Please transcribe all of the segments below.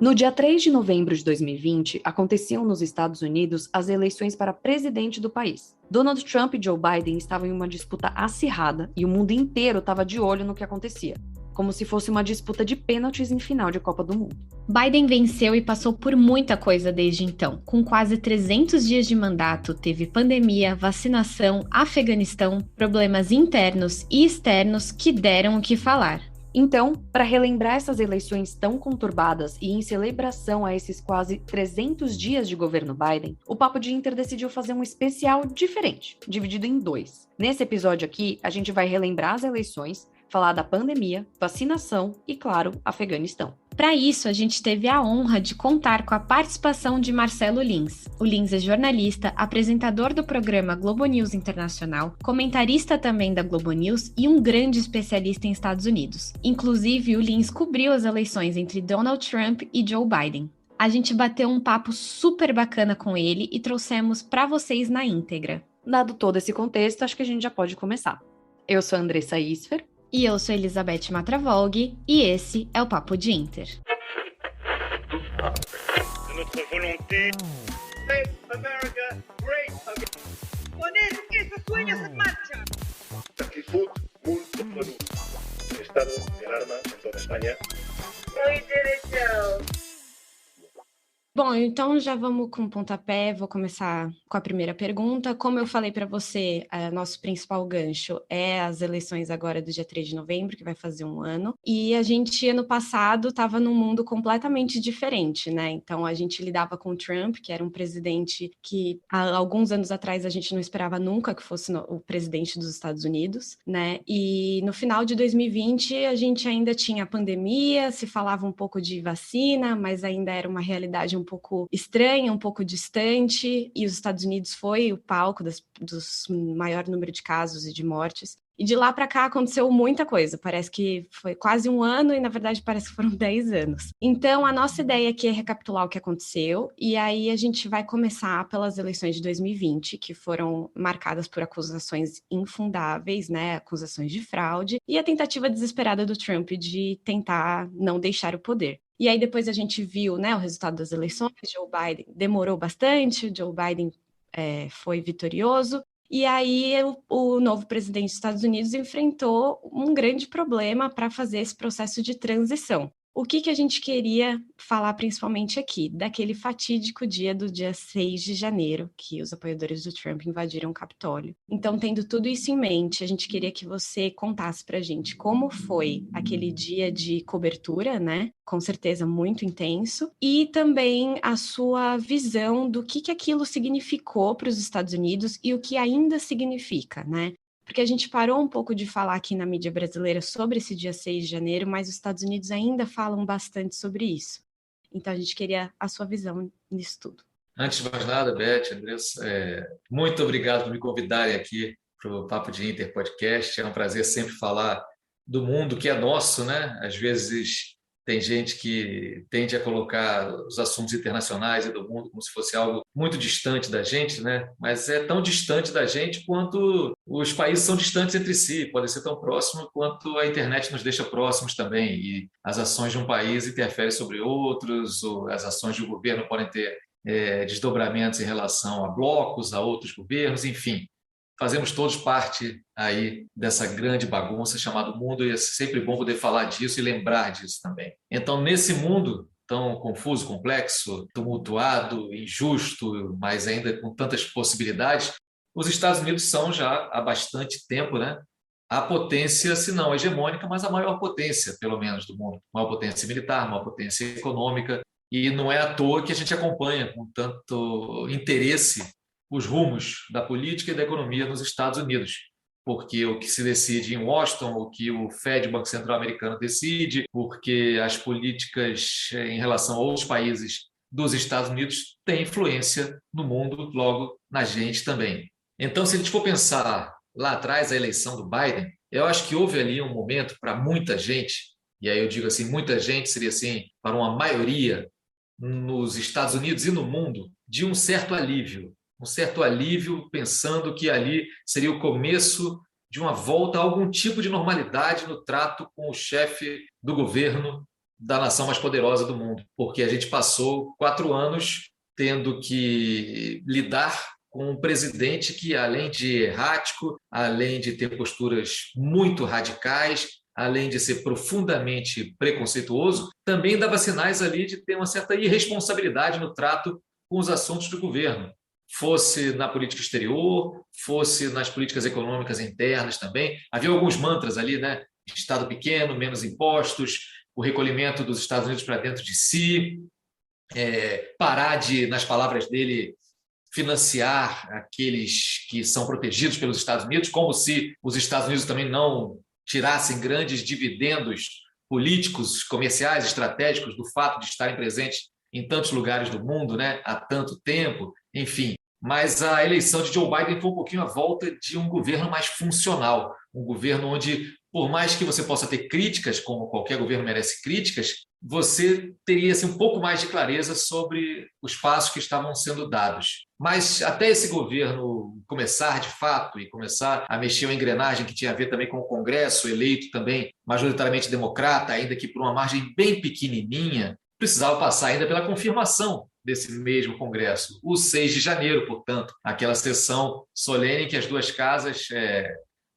No dia 3 de novembro de 2020, aconteciam nos Estados Unidos as eleições para presidente do país. Donald Trump e Joe Biden estavam em uma disputa acirrada e o mundo inteiro estava de olho no que acontecia, como se fosse uma disputa de pênaltis em final de Copa do Mundo. Biden venceu e passou por muita coisa desde então. Com quase 300 dias de mandato, teve pandemia, vacinação, Afeganistão, problemas internos e externos que deram o que falar. Então, para relembrar essas eleições tão conturbadas e em celebração a esses quase 300 dias de governo Biden, o Papo de Inter decidiu fazer um especial diferente, dividido em 2. Nesse episódio aqui, a gente vai relembrar as eleições, falar da pandemia, vacinação e, claro, Afeganistão. Para isso, a gente teve a honra de contar com a participação de Marcelo Lins. O Lins é jornalista, apresentador do programa Globo News Internacional, comentarista também da Globo News e um grande especialista em Estados Unidos. Inclusive, o Lins cobriu as eleições entre Donald Trump e Joe Biden. A gente bateu um papo super bacana com ele e trouxemos para vocês na íntegra. Dado todo esse contexto, acho que a gente já pode começar. Eu sou a Andressa Isfer. E eu sou Elizabeth Matravolg, e esse é o Papo de Inter. Bom, então já vamos com o pontapé, vou começar com a primeira pergunta. Como eu falei para você, nosso principal gancho é as eleições agora do dia 3 de novembro, que vai fazer um ano, e a gente, ano passado, estava num mundo completamente diferente, né? Então, a gente lidava com o Trump, que era um presidente que, há alguns anos atrás, a gente não esperava nunca que fosse o presidente dos Estados Unidos, né? E no final de 2020, a gente ainda tinha a pandemia, se falava um pouco de vacina, mas ainda era uma realidade um pouco estranha, um pouco distante, e os Estados Unidos foi o palco dos maior número de casos e de mortes. E de lá para cá aconteceu muita coisa, parece que foi quase um ano e na verdade parece que foram 10 anos. Então a nossa ideia aqui é recapitular o que aconteceu e aí a gente vai começar pelas eleições de 2020, que foram marcadas por acusações infundáveis, né, acusações de fraude e a tentativa desesperada do Trump de tentar não deixar o poder. E aí depois a gente viu, né, o resultado das eleições, Joe Biden demorou bastante, o Joe Biden foi vitorioso, e aí o novo presidente dos Estados Unidos enfrentou um grande problema para fazer esse processo de transição. O que a gente queria falar principalmente aqui? Daquele fatídico dia do dia 6 de janeiro, que os apoiadores do Trump invadiram o Capitólio. Então, tendo tudo isso em mente, a gente queria que você contasse pra gente como foi aquele dia de cobertura, né? Com certeza muito intenso, e também a sua visão do que aquilo significou para os Estados Unidos e o que ainda significa, né? Porque a gente parou um pouco de falar aqui na mídia brasileira sobre esse dia 6 de janeiro, mas os Estados Unidos ainda falam bastante sobre isso. Então, a gente queria a sua visão nisso tudo. Antes de mais nada, Beth, Andressa, muito obrigado por me convidarem aqui para o Papo de Inter Podcast. É um prazer sempre falar do mundo que é nosso, né? Às vezes tem gente que tende a colocar os assuntos internacionais e do mundo como se fosse algo muito distante da gente, né? Mas é tão distante da gente quanto os países são distantes entre si, podem ser tão próximos quanto a internet nos deixa próximos também. E as ações de um país interferem sobre outros, ou as ações de um governo podem ter desdobramentos em relação a blocos, a outros governos, enfim. Fazemos todos parte aí dessa grande bagunça chamada mundo e é sempre bom poder falar disso e lembrar disso também. Então, nesse mundo tão confuso, complexo, tumultuado, injusto, mas ainda com tantas possibilidades, os Estados Unidos são já há bastante tempo, né, a potência, se não hegemônica, mas a maior potência, pelo menos, do mundo. Maior potência militar, maior potência econômica, e não é à toa que a gente acompanha com tanto interesse os rumos da política e da economia nos Estados Unidos, porque o que se decide em Washington, o que o Fed, o Banco Central Americano, decide, porque as políticas em relação a outros países dos Estados Unidos têm influência no mundo, logo na gente também. Então, se a gente for pensar lá atrás, a eleição do Biden, eu acho que houve ali um momento para muita gente, e aí eu digo assim, muita gente seria assim, para uma maioria nos Estados Unidos e no mundo, de um certo alívio pensando que ali seria o começo de uma volta a algum tipo de normalidade no trato com o chefe do governo da nação mais poderosa do mundo, porque a gente passou 4 anos tendo que lidar com um presidente que, além de errático, além de ter posturas muito radicais, além de ser profundamente preconceituoso, também dava sinais ali de ter uma certa irresponsabilidade no trato com os assuntos do governo, fosse na política exterior, fosse nas políticas econômicas internas também. Havia alguns mantras ali, né? Estado pequeno, menos impostos, o recolhimento dos Estados Unidos para dentro de si, parar de, nas palavras dele, financiar aqueles que são protegidos pelos Estados Unidos, como se os Estados Unidos também não tirassem grandes dividendos políticos, comerciais, estratégicos do fato de estarem presentes em tantos lugares do mundo, né, há tanto tempo, enfim. Mas a eleição de Joe Biden foi um pouquinho a volta de um governo mais funcional, um governo onde, por mais que você possa ter críticas, como qualquer governo merece críticas, você teria assim, um pouco mais de clareza sobre os passos que estavam sendo dados. Mas até esse governo começar de fato e começar a mexer uma engrenagem que tinha a ver também com o Congresso, eleito também majoritariamente democrata, ainda que por uma margem bem pequenininha, precisava passar ainda pela confirmação desse mesmo Congresso. O 6 de janeiro, portanto, aquela sessão solene em que as duas casas,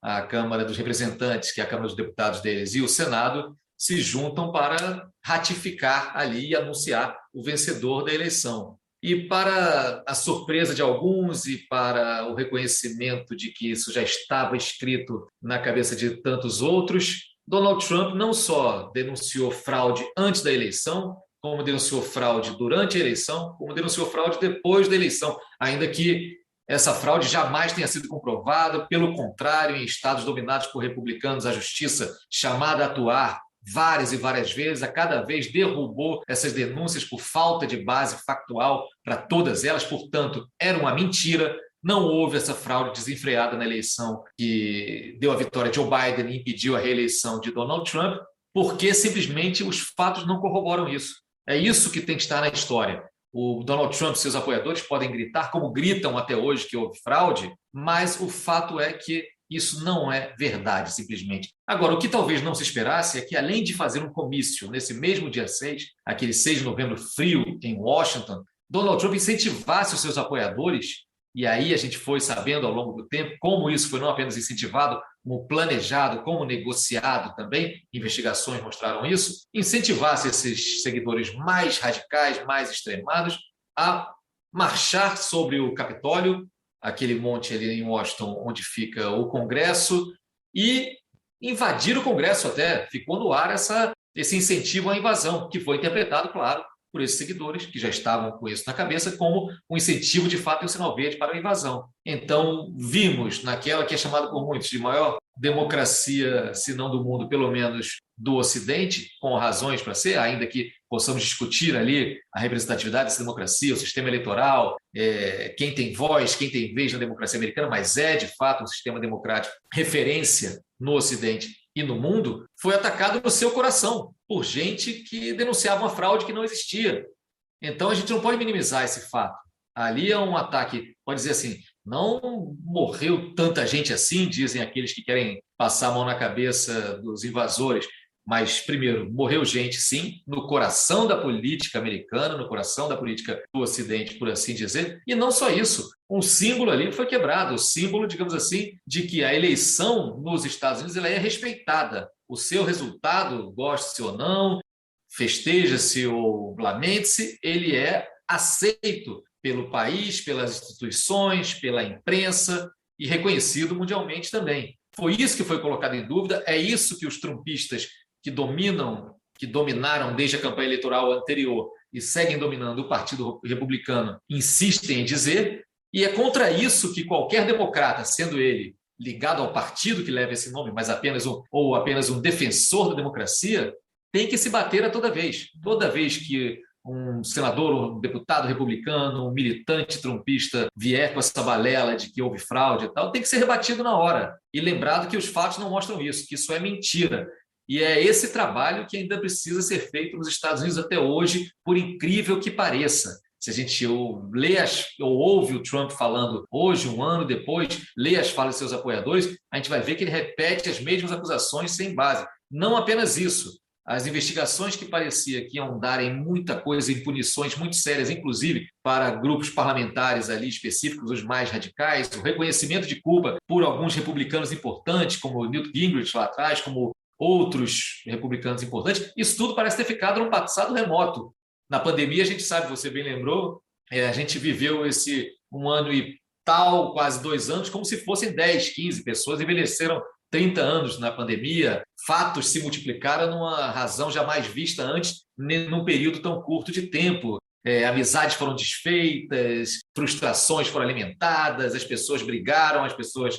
a Câmara dos Representantes, que é a Câmara dos Deputados deles, e o Senado, se juntam para ratificar ali e anunciar o vencedor da eleição. E para a surpresa de alguns e para o reconhecimento de que isso já estava escrito na cabeça de tantos outros, Donald Trump não só denunciou fraude antes da eleição, como denunciou fraude durante a eleição, como denunciou fraude depois da eleição, ainda que essa fraude jamais tenha sido comprovada. Pelo contrário, em estados dominados por republicanos, a justiça, chamada a atuar várias e várias vezes, a cada vez derrubou essas denúncias por falta de base factual para todas elas. Portanto, era uma mentira. Não houve essa fraude desenfreada na eleição que deu a vitória de Joe Biden e impediu a reeleição de Donald Trump, porque simplesmente os fatos não corroboram isso. É isso que tem que estar na história. O Donald Trump e seus apoiadores podem gritar, como gritam até hoje, que houve fraude, mas o fato é que isso não é verdade, simplesmente. Agora, o que talvez não se esperasse é que, além de fazer um comício nesse mesmo dia 6, aquele 6 de novembro frio em Washington, Donald Trump incentivasse os seus apoiadores, e aí a gente foi sabendo ao longo do tempo como isso foi não apenas incentivado, como planejado, como negociado também, investigações mostraram isso, incentivasse esses seguidores mais radicais, mais extremados, a marchar sobre o Capitólio, aquele monte ali em Washington onde fica o Congresso, e invadir o Congresso até. Ficou no ar esse incentivo à invasão, que foi interpretado, claro, por esses seguidores, que já estavam com isso na cabeça, como um incentivo, de fato, e um sinal verde para a invasão. Então, vimos naquela que é chamada por muitos de maior democracia, se não do mundo, pelo menos do Ocidente, com razões para ser, ainda que possamos discutir ali a representatividade dessa democracia, o sistema eleitoral, quem tem voz, quem tem vez na democracia americana, mas é, de fato, um sistema democrático referência no Ocidente e no mundo, foi atacado no seu coração por gente que denunciava uma fraude que não existia. Então, a gente não pode minimizar esse fato. Ali é um ataque, pode dizer assim, não morreu tanta gente assim, dizem aqueles que querem passar a mão na cabeça dos invasores, mas, primeiro, morreu gente, sim, no coração da política americana, no coração da política do Ocidente, por assim dizer. E não só isso, um símbolo ali foi quebrado, o símbolo, digamos assim, de que a eleição nos Estados Unidos ela é respeitada. O seu resultado, goste-se ou não, festeja-se ou lamente-se, ele é aceito pelo país, pelas instituições, pela imprensa e reconhecido mundialmente também. Foi isso que foi colocado em dúvida, é isso que os trumpistas que dominaram desde a campanha eleitoral anterior e seguem dominando o Partido Republicano, insistem em dizer, e é contra isso que qualquer democrata, sendo ele ligado ao partido que leva esse nome, mas apenas um defensor da democracia, tem que se bater a toda vez. Toda vez que um senador, um deputado republicano, um militante trumpista vier com essa balela de que houve fraude e tal, tem que ser rebatido na hora. E lembrado que os fatos não mostram isso, que isso é mentira. E é esse trabalho que ainda precisa ser feito nos Estados Unidos até hoje, por incrível que pareça. Se a gente lê ou ouve o Trump falando hoje, um ano depois, lê as falas de seus apoiadores, a gente vai ver que ele repete as mesmas acusações sem base. Não apenas isso. as investigações que parecia que iam dar em muita coisa, em punições muito sérias, inclusive para grupos parlamentares ali específicos, os mais radicais, o reconhecimento de culpa por alguns republicanos importantes, como o Newt Gingrich lá atrás, como outros republicanos importantes, isso tudo parece ter ficado num passado remoto. Na pandemia, a gente sabe, você bem lembrou, a gente viveu esse 1 ano e tal, quase 2 anos, como se fossem 10, 15 pessoas, envelheceram 30 anos na pandemia, fatos se multiplicaram numa razão jamais vista antes, num período tão curto de tempo. Amizades foram desfeitas, frustrações foram alimentadas, as pessoas brigaram, as pessoas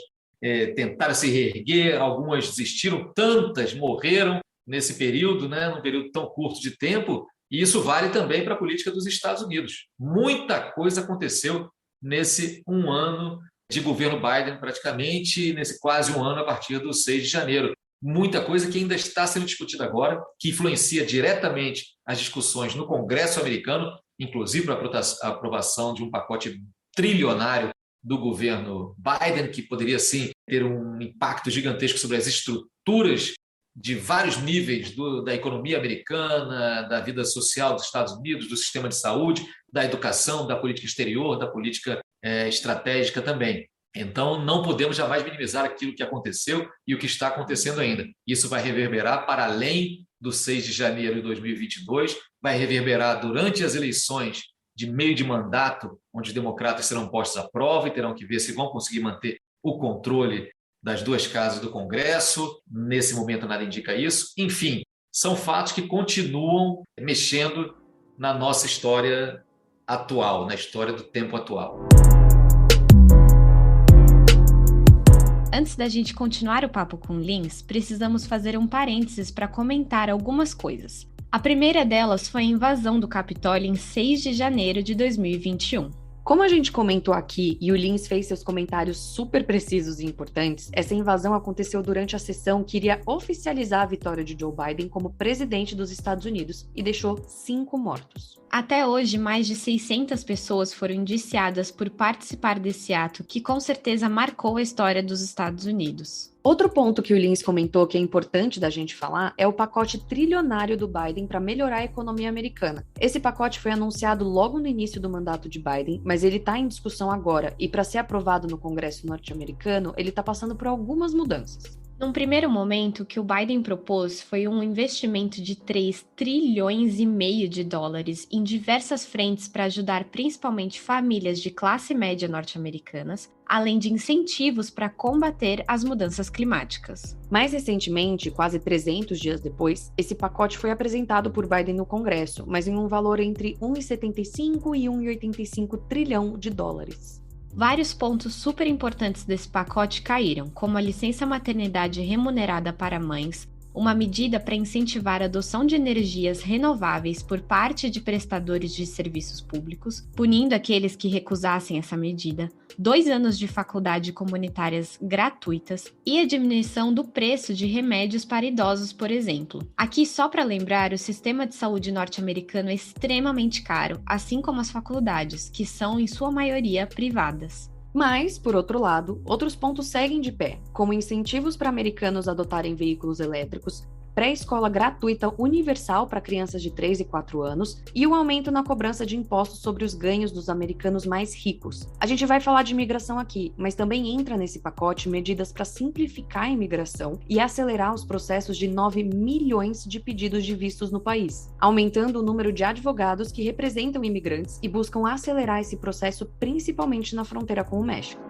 tentaram se reerguer, algumas desistiram, tantas morreram nesse período, né, num período tão curto de tempo, e isso vale também para a política dos Estados Unidos. Muita coisa aconteceu nesse 1 ano de governo Biden, praticamente, nesse quase 1 ano a partir do 6 de janeiro. Muita coisa que ainda está sendo discutida agora, que influencia diretamente as discussões no Congresso americano, inclusive para a aprovação de um pacote trilionário do governo Biden, que poderia, sim, ter um impacto gigantesco sobre as estruturas de vários níveis da economia americana, da vida social dos Estados Unidos, do sistema de saúde, da educação, da política exterior, da política estratégica também. Então, não podemos jamais minimizar aquilo que aconteceu e o que está acontecendo ainda. Isso vai reverberar para além do 6 de janeiro de 2022, vai reverberar durante as eleições de meio de mandato, onde os democratas serão postos à prova e terão que ver se vão conseguir manter o controle das 2 casas do Congresso. Nesse momento, nada indica isso. Enfim, são fatos que continuam mexendo na nossa história atual, na história do tempo atual. Antes da gente continuar o papo com o Lins, precisamos fazer um parênteses para comentar algumas coisas. A primeira delas foi a invasão do Capitólio em 6 de janeiro de 2021. Como a gente comentou aqui e o Lins fez seus comentários super precisos e importantes, essa invasão aconteceu durante a sessão que iria oficializar a vitória de Joe Biden como presidente dos Estados Unidos e deixou 5 mortos. Até hoje, mais de 600 pessoas foram indiciadas por participar desse ato que com certeza marcou a história dos Estados Unidos. Outro ponto que o Lins comentou que é importante da gente falar é o pacote trilionário do Biden para melhorar a economia americana. Esse pacote foi anunciado logo no início do mandato de Biden, mas ele está em discussão agora e para ser aprovado no Congresso norte-americano, ele está passando por algumas mudanças. Num primeiro momento, o que o Biden propôs foi um investimento de 3,5 trilhões de dólares em diversas frentes para ajudar principalmente famílias de classe média norte-americanas, além de incentivos para combater as mudanças climáticas. Mais recentemente, quase 300 dias depois, esse pacote foi apresentado por Biden no Congresso, mas em um valor entre 1,75 e 1,85 trilhão de dólares. Vários pontos super importantes desse pacote caíram, como a licença maternidade remunerada para mães, uma medida para incentivar a adoção de energias renováveis por parte de prestadores de serviços públicos, punindo aqueles que recusassem essa medida, 2 anos de faculdade comunitárias gratuitas e a diminuição do preço de remédios para idosos, por exemplo. Aqui, só para lembrar, o sistema de saúde norte-americano é extremamente caro, assim como as faculdades, que são, em sua maioria, privadas. Mas, por outro lado, outros pontos seguem de pé, como incentivos para americanos adotarem veículos elétricos, pré-escola gratuita universal para crianças de 3 e 4 anos e o aumento na cobrança de impostos sobre os ganhos dos americanos mais ricos. A gente vai falar de imigração aqui, mas também entra nesse pacote medidas para simplificar a imigração e acelerar os processos de 9 milhões de pedidos de vistos no país, aumentando o número de advogados que representam imigrantes e buscam acelerar esse processo principalmente na fronteira com o México.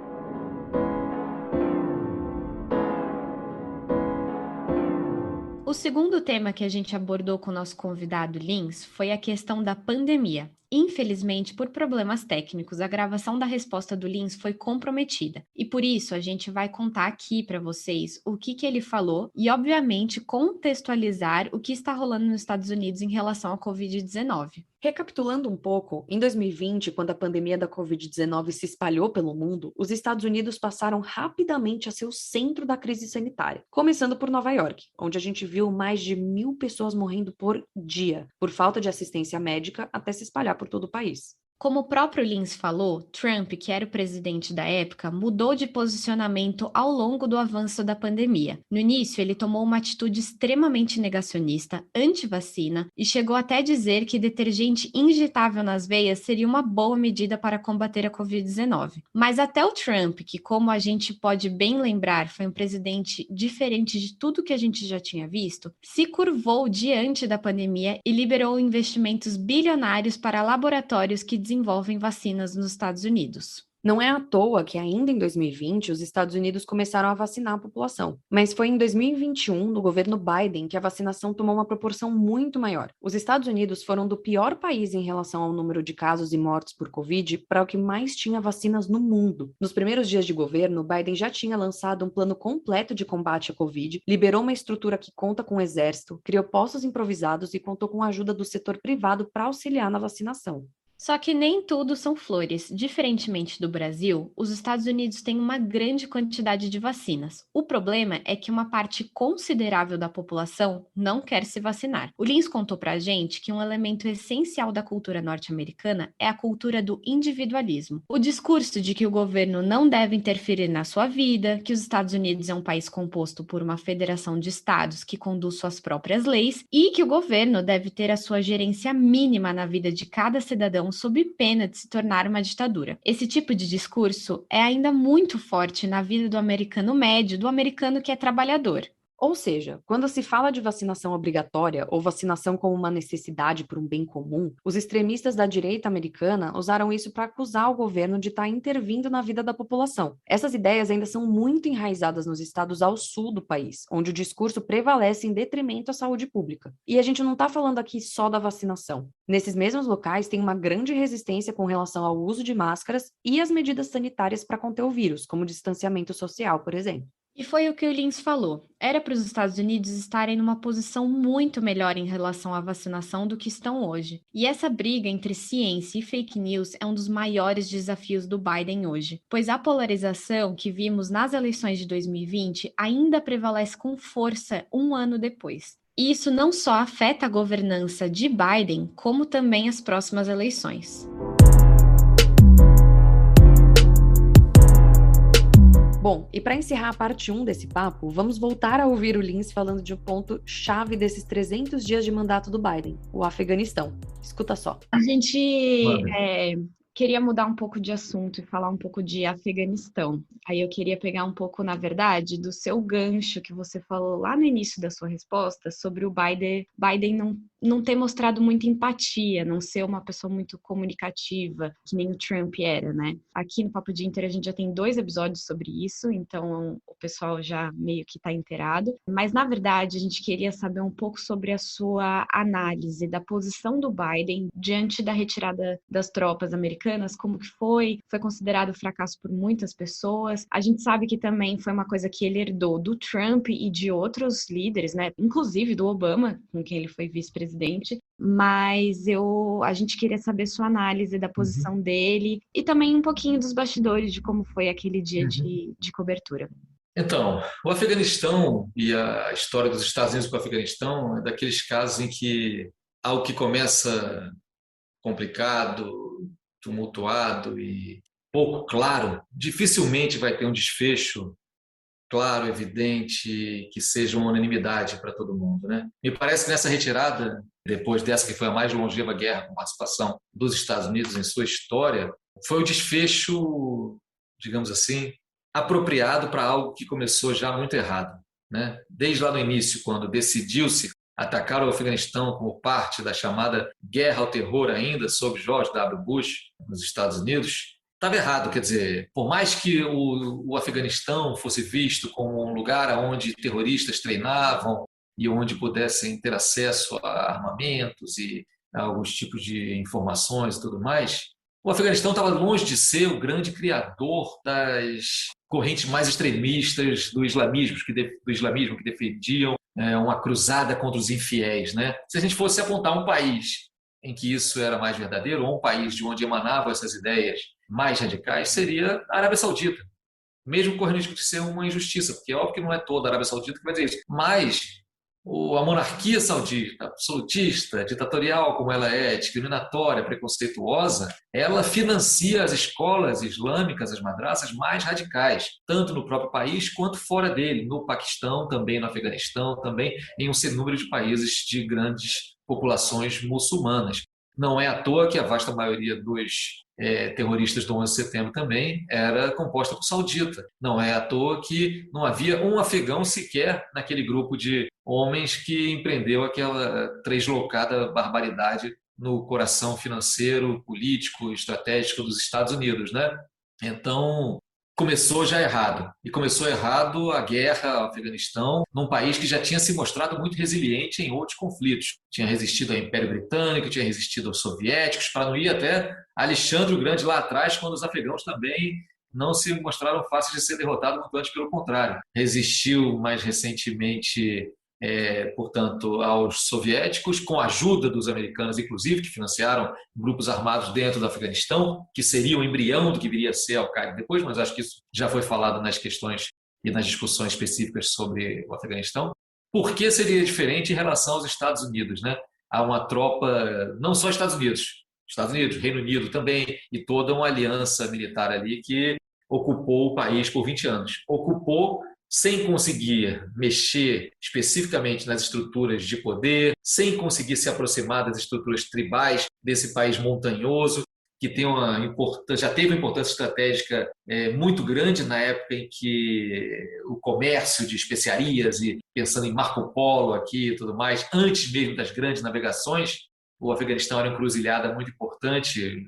O segundo tema que a gente abordou com o nosso convidado Lins foi a questão da pandemia. Infelizmente, por problemas técnicos, a gravação da resposta do Lins foi comprometida. E por isso, a gente vai contar aqui para vocês o que ele falou e, obviamente, contextualizar o que está rolando nos Estados Unidos em relação à Covid-19. Recapitulando um pouco, em 2020, quando a pandemia da Covid-19 se espalhou pelo mundo, os Estados Unidos passaram rapidamente a ser o centro da crise sanitária, começando por Nova York, onde a gente viu mais de 1.000 pessoas morrendo por dia, por falta de assistência médica, até se espalhar por todo o país. Como o próprio Lins falou, Trump, que era o presidente da época, mudou de posicionamento ao longo do avanço da pandemia. No início, ele tomou uma atitude extremamente negacionista, anti-vacina, e chegou até a dizer que detergente injetável nas veias seria uma boa medida para combater a Covid-19. Mas até o Trump, que como a gente pode bem lembrar, foi um presidente diferente de tudo que a gente já tinha visto, se curvou diante da pandemia e liberou investimentos bilionários para laboratórios que desenvolvem vacinas nos Estados Unidos. Não é à toa que ainda em 2020 os Estados Unidos começaram a vacinar a população, mas foi em 2021, no governo Biden, que a vacinação tomou uma proporção muito maior. Os Estados Unidos foram do pior país em relação ao número de casos e mortes por Covid para o que mais tinha vacinas no mundo. Nos primeiros dias de governo, Biden já tinha lançado um plano completo de combate à Covid, liberou uma estrutura que conta com o exército, criou postos improvisados e contou com a ajuda do setor privado para auxiliar na vacinação. Só que nem tudo são flores. Diferentemente do Brasil, os Estados Unidos têm uma grande quantidade de vacinas. O problema é que uma parte considerável da população não quer se vacinar. O Lins contou pra gente que um elemento essencial da cultura norte-americana é a cultura do individualismo. O discurso de que o governo não deve interferir na sua vida, que os Estados Unidos é um país composto por uma federação de estados que conduz suas próprias leis e que o governo deve ter a sua gerência mínima na vida de cada cidadão sob pena de se tornar uma ditadura. Esse tipo de discurso é ainda muito forte na vida do americano médio, do americano que é trabalhador. Ou seja, quando se fala de vacinação obrigatória ou vacinação como uma necessidade por um bem comum, os extremistas da direita americana usaram isso para acusar o governo de estar intervindo na vida da população. Essas ideias ainda são muito enraizadas nos estados ao sul do país, onde o discurso prevalece em detrimento à saúde pública. E a gente não está falando aqui só da vacinação. Nesses mesmos locais tem uma grande resistência com relação ao uso de máscaras e as medidas sanitárias para conter o vírus, como distanciamento social, por exemplo. E foi o que o Lins falou. Era para os Estados Unidos estarem numa posição muito melhor em relação à vacinação do que estão hoje. E essa briga entre ciência e fake news é um dos maiores desafios do Biden hoje, pois a polarização que vimos nas eleições de 2020 ainda prevalece com força um ano depois. E isso não só afeta a governança de Biden, como também as próximas eleições. Bom, e para encerrar a parte 1 desse papo, vamos voltar a ouvir o Lins falando de um ponto-chave desses 300 dias de mandato do Biden, o Afeganistão. Escuta só. A gente queria mudar um pouco de assunto e falar um pouco de Afeganistão. Aí eu queria pegar um pouco, na verdade, do seu gancho que você falou lá no início da sua resposta sobre o Biden não ter mostrado muita empatia, não ser uma pessoa muito comunicativa, que nem o Trump era, né? Aqui no Papo de Inter a gente já tem 2 episódios sobre isso, então o pessoal já meio que tá inteirado. Mas, na verdade, a gente queria saber um pouco sobre a sua análise da posição do Biden diante da retirada das tropas americanas, como que foi considerado fracasso por muitas pessoas. A gente sabe que também foi uma coisa que ele herdou do Trump e de outros líderes, né? Inclusive do Obama, com quem ele foi vice-presidente, mas a gente queria saber sua análise da posição dele e também um pouquinho dos bastidores de como foi aquele dia de cobertura. Então, o Afeganistão e a história dos Estados Unidos com o Afeganistão é daqueles casos em que algo que começa complicado, tumultuado e pouco claro, dificilmente vai ter um desfecho claro, evidente, que seja uma unanimidade para todo mundo, né? Me parece que nessa retirada, depois dessa que foi a mais longeva guerra com participação dos Estados Unidos em sua história, foi o desfecho, digamos assim, apropriado para algo que começou já muito errado, né? Desde lá no início, quando decidiu-se atacar o Afeganistão como parte da chamada Guerra ao Terror ainda, sob George W. Bush, nos Estados Unidos, estava errado. Quer dizer, por mais que o Afeganistão fosse visto como um lugar onde terroristas treinavam e onde pudessem ter acesso a armamentos e a alguns tipos de informações e tudo mais, o Afeganistão estava longe de ser o grande criador das correntes mais extremistas do islamismo que defendiam uma cruzada contra os infiéis, né? Se a gente fosse apontar um país em que isso era mais verdadeiro, ou um país de onde emanavam essas ideias mais radicais, seria a Arábia Saudita, mesmo correndo risco de ser uma injustiça, porque é óbvio que não é toda a Arábia Saudita que vai dizer isso, mas a monarquia saudita, absolutista, ditatorial como ela é, discriminatória, preconceituosa, ela financia as escolas islâmicas, as madraças mais radicais, tanto no próprio país quanto fora dele, no Paquistão, também no Afeganistão, também em um sem número de países de grandes populações muçulmanas. Não é à toa que a vasta maioria dos terroristas do 11 de setembro também era composta por saudita. Não é à toa que não havia um afegão sequer naquele grupo de homens que empreendeu aquela translocada barbaridade no coração financeiro, político, estratégico dos Estados Unidos, né? Então, começou já errado. E começou errado a guerra ao Afeganistão, num país que já tinha se mostrado muito resiliente em outros conflitos. Tinha resistido ao Império Britânico, tinha resistido aos soviéticos, para não ir até Alexandre o Grande lá atrás, quando os afegãos também não se mostraram fáceis de ser derrotados, muito antes pelo contrário. Resistiu mais recentemente, portanto, aos soviéticos, com a ajuda dos americanos, inclusive, que financiaram grupos armados dentro do Afeganistão, que seria o embrião do que viria a ser a Al-Qaeda depois, mas acho que isso já foi falado nas questões e nas discussões específicas sobre o Afeganistão. Por que seria diferente em relação aos Estados Unidos, né? Há uma tropa, não só Estados Unidos, Reino Unido também, e toda uma aliança militar ali que ocupou o país por 20 anos. Ocupou sem conseguir mexer especificamente nas estruturas de poder, sem conseguir se aproximar das estruturas tribais desse país montanhoso, que tem já teve uma importância estratégica muito grande na época em que o comércio de especiarias, e pensando em Marco Polo aqui e tudo mais, antes mesmo das grandes navegações, o Afeganistão era uma encruzilhada muito importante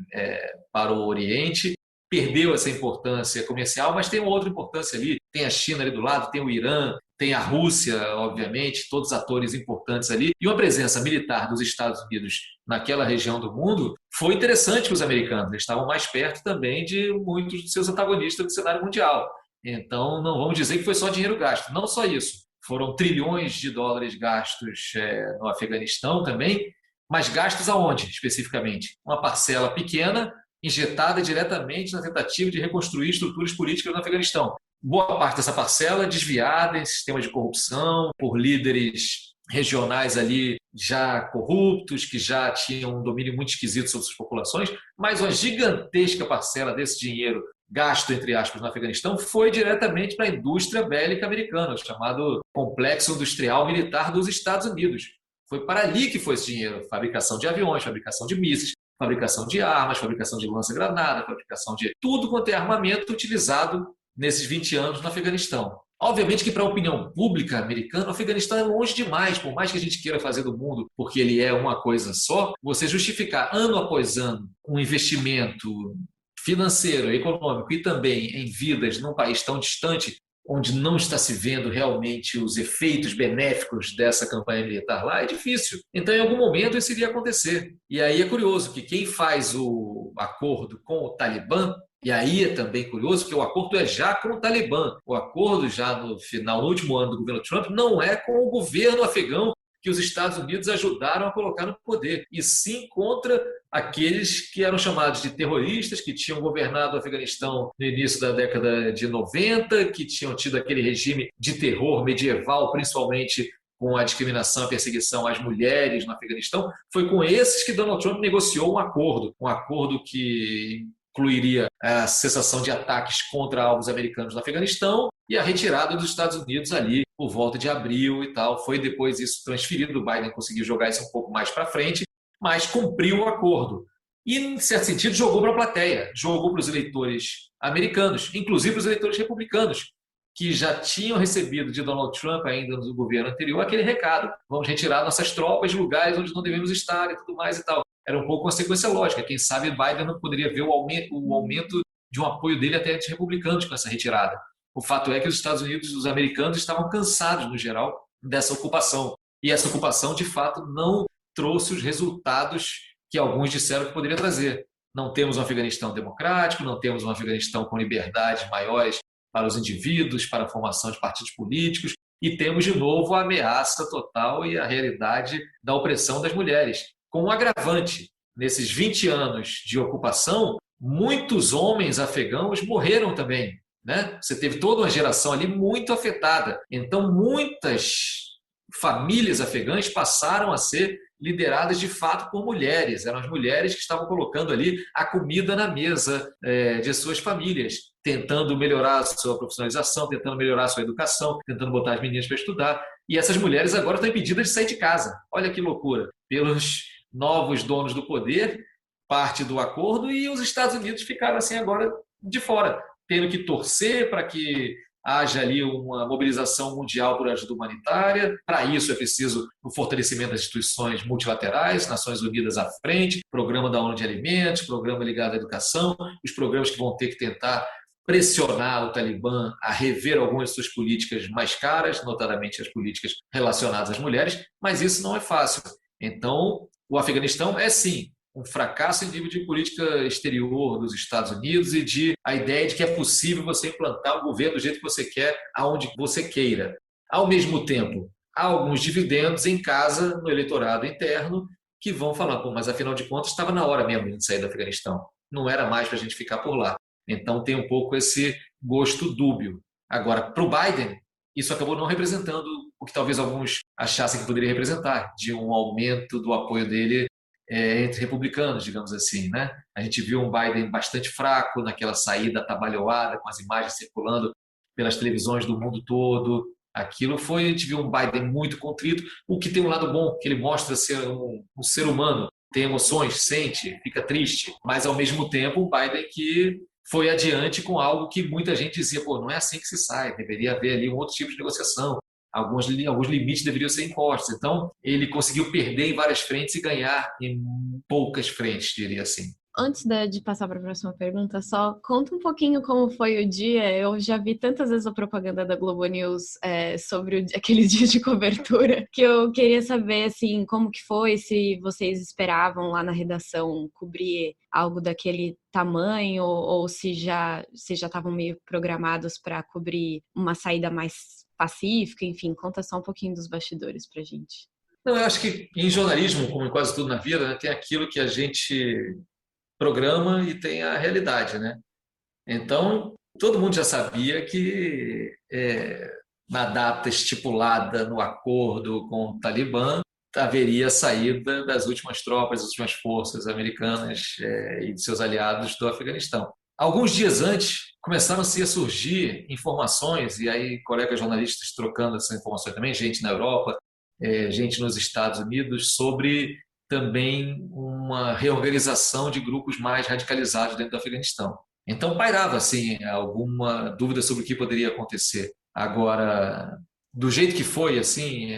para o Oriente. Perdeu essa importância comercial, mas tem uma outra importância ali. Tem a China ali do lado, tem o Irã, tem a Rússia, obviamente, todos atores importantes ali. E uma presença militar dos Estados Unidos naquela região do mundo foi interessante para os americanos. Eles estavam mais perto também de muitos de seus antagonistas do cenário mundial. Então, não vamos dizer que foi só dinheiro gasto. Não só isso. Foram trilhões de dólares gastos no Afeganistão também, mas gastos aonde, especificamente? Uma parcela pequena, injetada diretamente na tentativa de reconstruir estruturas políticas no Afeganistão. Boa parte dessa parcela desviada em sistemas de corrupção, por líderes regionais ali já corruptos, que já tinham um domínio muito esquisito sobre suas populações, mas uma gigantesca parcela desse dinheiro gasto, entre aspas, no Afeganistão foi diretamente para a indústria bélica americana, o chamado complexo industrial militar dos Estados Unidos. Foi para ali que foi esse dinheiro, fabricação de aviões, fabricação de mísseis, fabricação de armas, fabricação de lança-granada, fabricação de tudo quanto é armamento utilizado nesses 20 anos no Afeganistão. Obviamente que para a opinião pública americana, o Afeganistão é longe demais, por mais que a gente queira fazer do mundo porque ele é uma coisa só, você justificar ano após ano um investimento financeiro, econômico e também em vidas num país tão distante, onde não está se vendo realmente os efeitos benéficos dessa campanha militar lá, é difícil. Então, em algum momento, isso iria acontecer. E aí é curioso que quem faz o acordo com o Talibã, e aí é também curioso que o acordo é já com o Talibã. O acordo já no último ano do governo Trump, não é com o governo afegão que os Estados Unidos ajudaram a colocar no poder, e sim contra aqueles que eram chamados de terroristas, que tinham governado o Afeganistão no início da década de 90, que tinham tido aquele regime de terror medieval, principalmente com a discriminação e perseguição às mulheres no Afeganistão. Foi com esses que Donald Trump negociou um acordo que incluiria a cessação de ataques contra alvos americanos no Afeganistão e a retirada dos Estados Unidos ali por volta de abril e tal. Foi depois isso transferido, o Biden conseguiu jogar isso um pouco mais para frente, mas cumpriu o acordo. E, em certo sentido, jogou para a plateia, jogou para os eleitores americanos, inclusive para os eleitores republicanos, que já tinham recebido de Donald Trump, ainda no governo anterior, aquele recado: vamos retirar nossas tropas de lugares onde não devemos estar e tudo mais e tal. Era um pouco uma sequência lógica. Quem sabe Biden não poderia ver o aumento de um apoio dele até entre republicanos com essa retirada. O fato é que os Estados Unidos, os americanos, estavam cansados, no geral, dessa ocupação. E essa ocupação, de fato, não trouxe os resultados que alguns disseram que poderia trazer. Não temos um Afeganistão democrático, não temos um Afeganistão com liberdades maiores para os indivíduos, para a formação de partidos políticos, e temos, de novo, a ameaça total e a realidade da opressão das mulheres. Com um agravante, nesses 20 anos de ocupação, muitos homens afegãos morreram também, né? Você teve toda uma geração ali muito afetada. Então, muitas famílias afegãs passaram a ser lideradas de fato por mulheres. Eram as mulheres que estavam colocando ali a comida na mesa de suas famílias, tentando melhorar a sua profissionalização, tentando melhorar a sua educação, tentando botar as meninas para estudar. E essas mulheres agora estão impedidas de sair de casa. Olha que loucura. Pelos novos donos do poder, parte do acordo, e os Estados Unidos ficaram assim agora de fora, tendo que torcer para que haja ali uma mobilização mundial por ajuda humanitária. Para isso é preciso o fortalecimento das instituições multilaterais, Nações Unidas à frente, Programa da ONU de Alimentos, Programa ligado à educação, os programas que vão ter que tentar pressionar o Talibã a rever algumas de suas políticas mais caras, notadamente as políticas relacionadas às mulheres, mas isso não é fácil. Então, o Afeganistão é sim um fracasso em nível de política exterior dos Estados Unidos e de a ideia de que é possível você implantar o governo do jeito que você quer, aonde você queira. Ao mesmo tempo, há alguns dividendos em casa, no eleitorado interno, que vão falar, pô, mas afinal de contas estava na hora mesmo de sair do Afeganistão. Não era mais para a gente ficar por lá. Então tem um pouco esse gosto dúbio. Agora, para o Biden, isso acabou não representando o que talvez alguns achassem que poderia representar, de um aumento do apoio dele entre republicanos, digamos assim, né? A gente viu um Biden bastante fraco naquela saída atabalhoada, com as imagens circulando pelas televisões do mundo todo. Aquilo foi, a gente viu um Biden muito contrito, o que tem um lado bom, que ele mostra ser um ser humano, tem emoções, sente, fica triste, mas ao mesmo tempo um Biden que foi adiante com algo que muita gente dizia, pô, não é assim que se sai, deveria haver ali um outro tipo de negociação. Alguns limites deveriam ser impostos. Então, ele conseguiu perder em várias frentes e ganhar em poucas frentes, diria assim. Antes de passar para a próxima pergunta, só conta um pouquinho como foi o dia. Eu já vi tantas vezes a propaganda da Globo News sobre aqueles dias de cobertura, que eu queria saber assim, como que foi, se vocês esperavam lá na redação cobrir algo daquele tamanho, ou se já estavam meio programados para cobrir uma saída mais pacífica, enfim, conta só um pouquinho dos bastidores pra gente. Não, eu acho que em jornalismo, como em quase tudo na vida, né, tem aquilo que a gente programa e tem a realidade, né? Então, todo mundo já sabia que na data estipulada no acordo com o Talibã, haveria a saída das últimas tropas, das últimas forças americanas e de seus aliados do Afeganistão. Alguns dias antes, começaram-se a surgir informações, e aí colegas jornalistas trocando essas informações também, gente na Europa, gente nos Estados Unidos, sobre também uma reorganização de grupos mais radicalizados dentro do Afeganistão. Então pairava assim alguma dúvida sobre o que poderia acontecer. Agora, do jeito que foi, assim,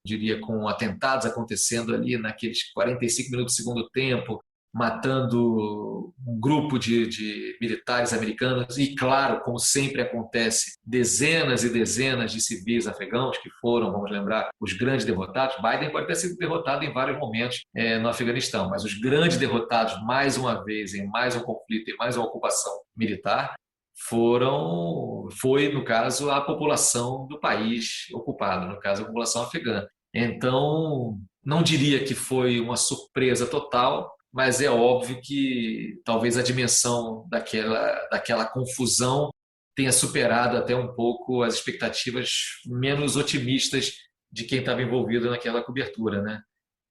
diria com atentados acontecendo ali naqueles 45 minutos do segundo tempo, matando um grupo de militares americanos e, claro, como sempre acontece, dezenas e dezenas de civis afegãos que foram, vamos lembrar, os grandes derrotados. Biden pode ter sido derrotado em vários momentos no Afeganistão, mas os grandes derrotados, mais uma vez, em mais um conflito, em mais uma ocupação militar, foi, no caso, a população do país ocupado, no caso, a população afegã. Então, não diria que foi uma surpresa total, mas é óbvio que talvez a dimensão daquela confusão tenha superado até um pouco as expectativas menos otimistas de quem estava envolvido naquela cobertura, né?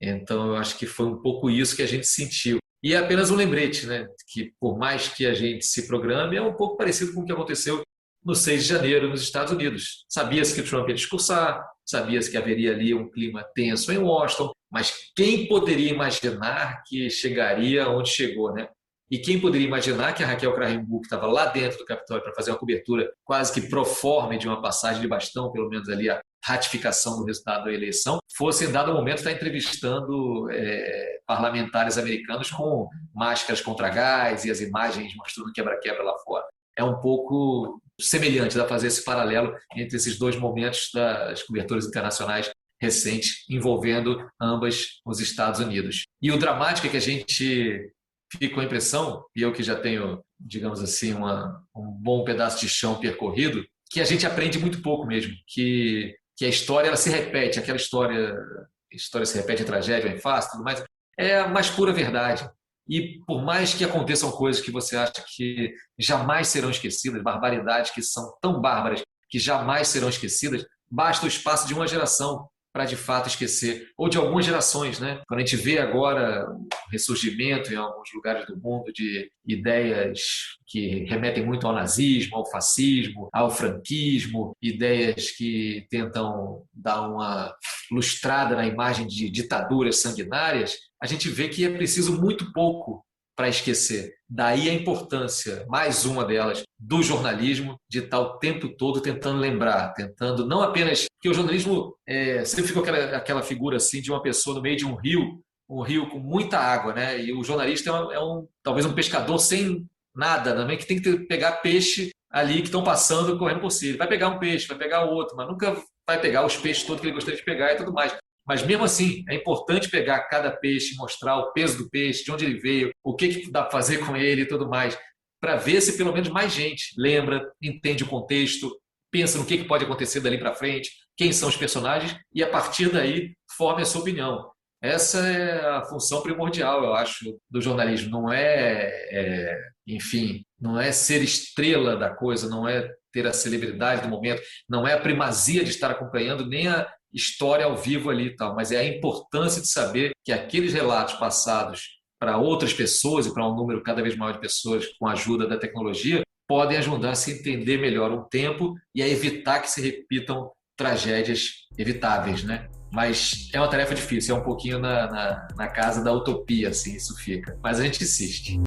Então, eu acho que foi um pouco isso que a gente sentiu. E é apenas um lembrete, né? Que por mais que a gente se programe, é um pouco parecido com o que aconteceu no 6 de janeiro nos Estados Unidos. Sabia-se que o Trump ia discursar, sabia-se que haveria ali um clima tenso em Washington, mas quem poderia imaginar que chegaria onde chegou, né? E quem poderia imaginar que a Raquel Crahenbull, que estava lá dentro do Capitólio para fazer uma cobertura quase que pro forma de uma passagem de bastão, pelo menos ali a ratificação do resultado da eleição, fosse em dado momento estar entrevistando parlamentares americanos com máscaras contra gás e as imagens mostrando quebra-quebra lá fora. É um pouco semelhante, dá para fazer esse paralelo entre esses dois momentos das coberturas internacionais recentes envolvendo ambas os Estados Unidos. E o dramático é que a gente fica com a impressão, e eu que já tenho, digamos assim, um bom pedaço de chão percorrido, que a gente aprende muito pouco mesmo, que a história ela se repete, aquela história se repete, a tragédia, é fácil, tudo mais, é a mais pura verdade. E por mais que aconteçam coisas que você acha que jamais serão esquecidas, barbaridades que são tão bárbaras que jamais serão esquecidas, basta o espaço de uma geração para de fato esquecer, ou de algumas gerações, né? Quando a gente vê agora o ressurgimento em alguns lugares do mundo de ideias que remetem muito ao nazismo, ao fascismo, ao franquismo, ideias que tentam dar uma lustrada na imagem de ditaduras sanguinárias, a gente vê que é preciso muito pouco para esquecer. Daí a importância, mais uma delas, do jornalismo, de estar o tempo todo tentando lembrar, tentando não apenas... Porque o jornalismo sempre ficou aquela figura assim de uma pessoa no meio de um rio com muita água, né? E o jornalista talvez um pescador sem nada, também, que tem que pegar peixe ali que estão passando, correndo por si. Ele vai pegar um peixe, vai pegar outro, mas nunca vai pegar os peixes todos que ele gostaria de pegar e tudo mais. Mas mesmo assim, é importante pegar cada peixe, mostrar o peso do peixe, de onde ele veio, o que dá para fazer com ele e tudo mais, para ver se pelo menos mais gente lembra, entende o contexto, pensa no que pode acontecer dali para frente, quem são os personagens e a partir daí forme a sua opinião. Essa é a função primordial, eu acho, do jornalismo. Não enfim, não é ser estrela da coisa, não é ter a celebridade do momento, não é a primazia de estar acompanhando, nem a história ao vivo ali e tal, mas é a importância de saber que aqueles relatos passados para outras pessoas e para um número cada vez maior de pessoas com a ajuda da tecnologia podem ajudar a se entender melhor o tempo e a evitar que se repitam tragédias evitáveis, né? Mas é uma tarefa difícil, é um pouquinho na casa da utopia, assim, isso fica. Mas a gente insiste.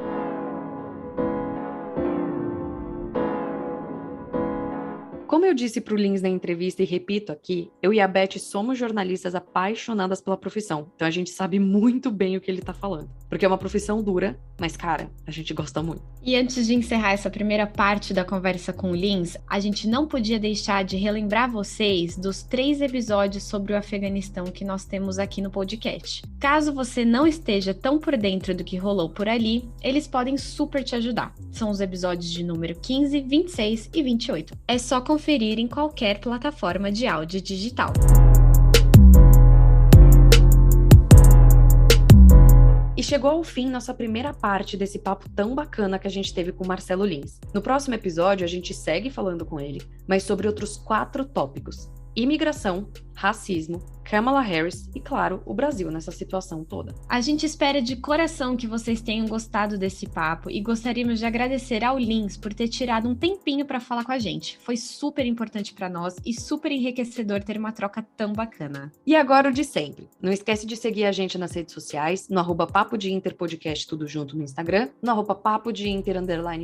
Como eu disse para o Lins na entrevista e repito aqui, eu e a Beth somos jornalistas apaixonadas pela profissão. Então a gente sabe muito bem o que ele tá falando. Porque é uma profissão dura, mas, cara, a gente gosta muito. E antes de encerrar essa primeira parte da conversa com o Lins, a gente não podia deixar de relembrar vocês dos 3 episódios sobre o Afeganistão que nós temos aqui no podcast. Caso você não esteja tão por dentro do que rolou por ali, eles podem super te ajudar. São os episódios de número 15, 26 e 28. É só conferir em qualquer plataforma de áudio digital. E chegou ao fim nossa primeira parte desse papo tão bacana que a gente teve com o Marcelo Lins. No próximo episódio, a gente segue falando com ele, mas sobre outros 4 tópicos: imigração, racismo, Kamala Harris e, claro, o Brasil nessa situação toda. A gente espera de coração que vocês tenham gostado desse papo e gostaríamos de agradecer ao Lins por ter tirado um tempinho para falar com a gente. Foi super importante para nós e super enriquecedor ter uma troca tão bacana. E agora o de sempre. Não esquece de seguir a gente nas redes sociais, no @Papo de Inter Podcast, tudo junto no Instagram, no @Papo de Inter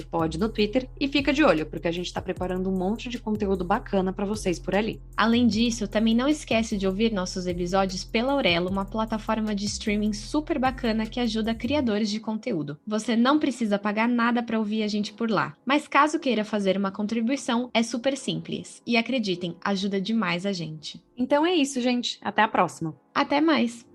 _pod no Twitter, e fica de olho, porque a gente tá preparando um monte de conteúdo bacana para vocês por ali. Além disso, também não esquece de ouvir nossos episódios pela Aurelo, uma plataforma de streaming super bacana que ajuda criadores de conteúdo. Você não precisa pagar nada para ouvir a gente por lá, mas caso queira fazer uma contribuição, é super simples. E acreditem, ajuda demais a gente. Então é isso, gente. Até a próxima. Até mais!